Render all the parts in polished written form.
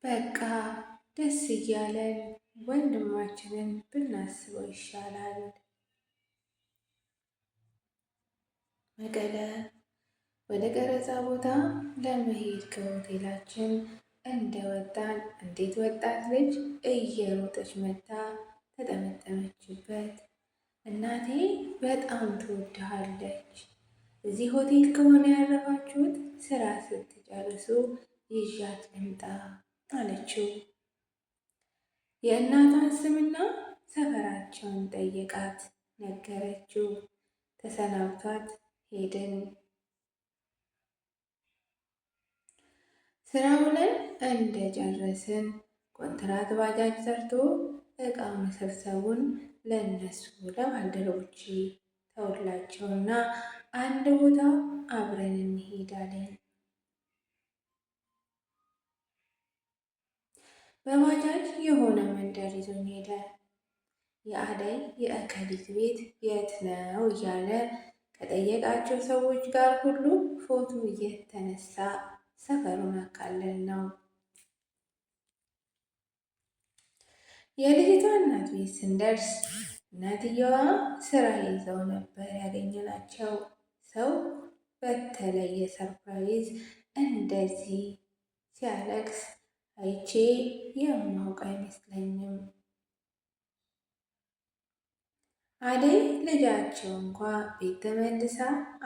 በቃ ደስ እያለን ወንድማችንን ብናስበው ይሻላል። መቀለ ወደ ቀረጻ ቦታ ለመሄድ ከሆቴላችን እንደወጣን እንዴት ወጣት ልጅ እየሮጠች መታ ተጠመጠመችበት። እናቴ በጣም ትወድሃለች። እዚህ ሆቴል ከሆነ ያረፋችሁት ስራ ስትጨርሱ ይዣት ልምጣ አለችው። የእናቷን ስምና ሰፈራቸውን ጠየቃት፣ ነገረችው። ተሰናብቷት ሄድን። ስራውንን እንደጨረስን ኮንትራት ባጃጅ ሰርቶ እቃ መሰብሰቡን ለእነሱ ለባልደረቦቼ ተውላቸውና አንድ ቦታ አብረን እንሄዳለን። በባጃጅ የሆነ መንደር ይዞኝ ሄደ። የአደይ የእከሊት ቤት የት ነው እያለ ከጠየቃቸው ሰዎች ጋር ሁሉ ፎቶ እየተነሳ ሰፈሩን አካለል ነው። የልጅቷ እናት ቤት ስንደርስ እናትየዋ ስራ ይዘው ነበር ያገኘናቸው። ሰው በተለየ ሰርፕራይዝ እንደዚህ ሲያለቅስ አይቼ የማውቅ አይመስለኝም። አደይ ልጃቸው እንኳ ቤት ተመልሳ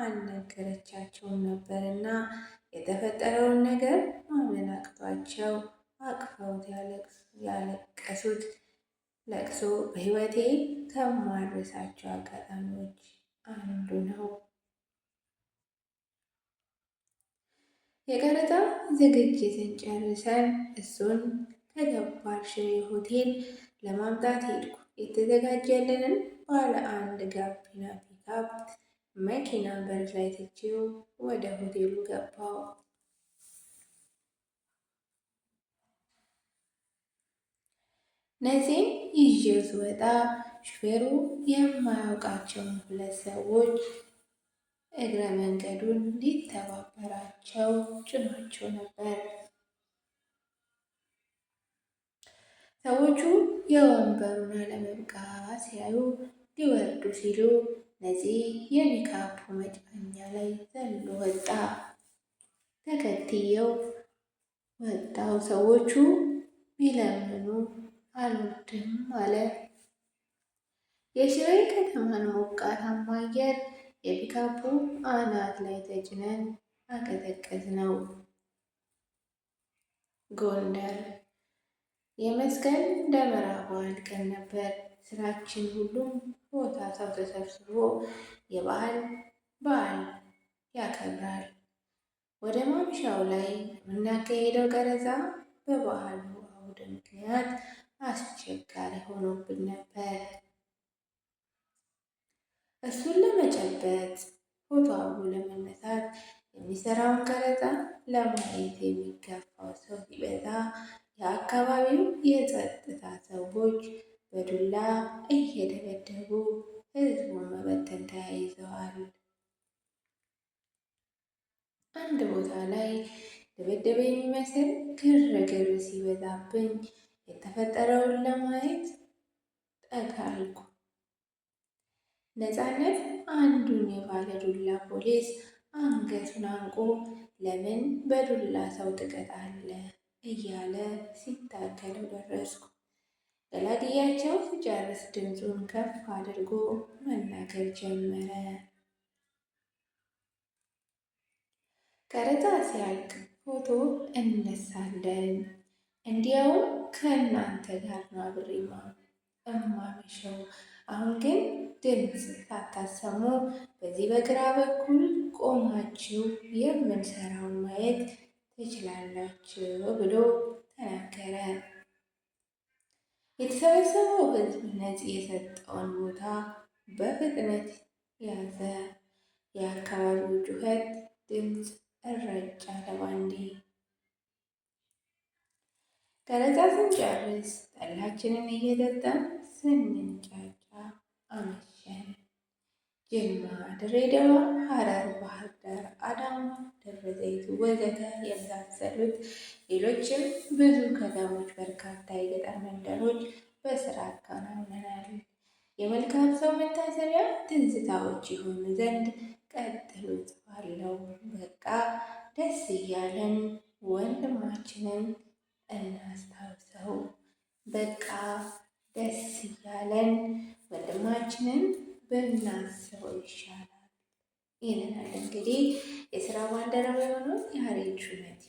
አልነገረቻቸውም ነበርና የተፈጠረውን ነገር ማመን አቅቷቸው አቅፈውት ያለቀሱት ለቅሶ በሕይወቴ ከማረሳቸው አጋጣሚዎች አንዱ ነው። የቀረጻ ዝግጅትን ጨርሰን እሱን ከገባር ሽሬ ሆቴል ለማምጣት ሄድኩ። የተዘጋጀልንን ባለ አንድ ጋቢና ፒክአፕ መኪና በር ላይ ትቼው ወደ ሆቴሉ ገባው። ነፂን ይዤው ስወጣ ሹፌሩ የማያውቃቸውን ሁለት ሰዎች እግረ መንገዱን ሊተባበራቸው ጭኗቸው ነበር። ሰዎቹ የወንበሩን አለመብቃት ሲያዩ ሊወርዱ ሲሉ ነፂ የፒክአፑ መጫኛ ላይ ዘሎ ወጣ። ተከትየው ወጣው። ሰዎቹ ቢለምኑ አልወርድም አለ። የሽሬ ከተማን ሞቃታማ አየር የፒክአፑ አናት ላይ ተጭነን አቀዘቀዝነው። ጎንደር የመስቀል ደመራ በዓል ቀን ነበር። ስራችን ሁሉም ቦታ ሰው ተሰብስቦ የበዓል በዓል ያከብራል። ወደ ማምሻው ላይ የምናካሄደው ቀረጻ በበዓሉ አውደ ምክንያት አስቸጋሪ ሆኖብን ነበር። እሱን ለመጨበጥ ፎቶ አብሮ ለመነሳት የሚሰራውን ቀረጻ ለማየት የሚገፋው ሰው ሲበዛ የአካባቢው የጸጥታ ሰዎች በዱላ እየደበደቡ ህዝቡን መበተን ተያይዘዋል። አንድ ቦታ ላይ ድብድብ የሚመስል ግርግር ሲበዛብኝ የተፈጠረውን ለማየት ጠጋ አልኩ። ነፃነት አንዱን የባለዱላ ፖሊስ አንገቱን አንቆ ለምን በዱላ ሰው ትቀጣለህ እያለ ሲታገለው ደረስኩ። ገላግያቸው ሲጨርስ ድምፁን ከፍ አድርጎ መናገር ጀመረ። ቀረጻ ሲያልቅ ፎቶ እነሳለን። እንዲያውም ከእናንተ ጋር ነው አብሬማ እማመሸው። አሁን ግን ድምፅ ሳታሰሙ በዚህ በግራ በኩል ቆማችሁ የምንሰራውን ማየት ትችላላችሁ ብሎ ተናገረ። የተሰበሰበው ሕዝብ ነፂ የሰጠውን ቦታ በፍጥነት ያዘ። የአካባቢው ጩኸት ድምፅ እረጭ አለ ባንዴ። ቀረጻ ስንጨርስ ጠላችንን እየጠጣን ስንንጫጫ አመሸን። ጅማ፣ ድሬዳዋ፣ ሐረር፣ ባህር ዳር፣ አዳማ፣ ደብረ ዘይት ወዘተ የመሳሰሉት ሌሎችም ብዙ ከተሞች፣ በርካታ የገጠር መንደሮች በስራ አከናውነናል። የመልካም ሰው መታሰቢያ ትዝታዎች ይሆኑ ዘንድ ቀጥሎ ጽፋለሁ። በቃ ደስ እያለን ወንድማችንን እናስታውሰው። በቃ ደስ እያለን ወንድማችንን ብናስበው ይሻላል ይለናል። እንግዲህ የስራ ባልደረባ የሆነው ያሬድ ሹመቴ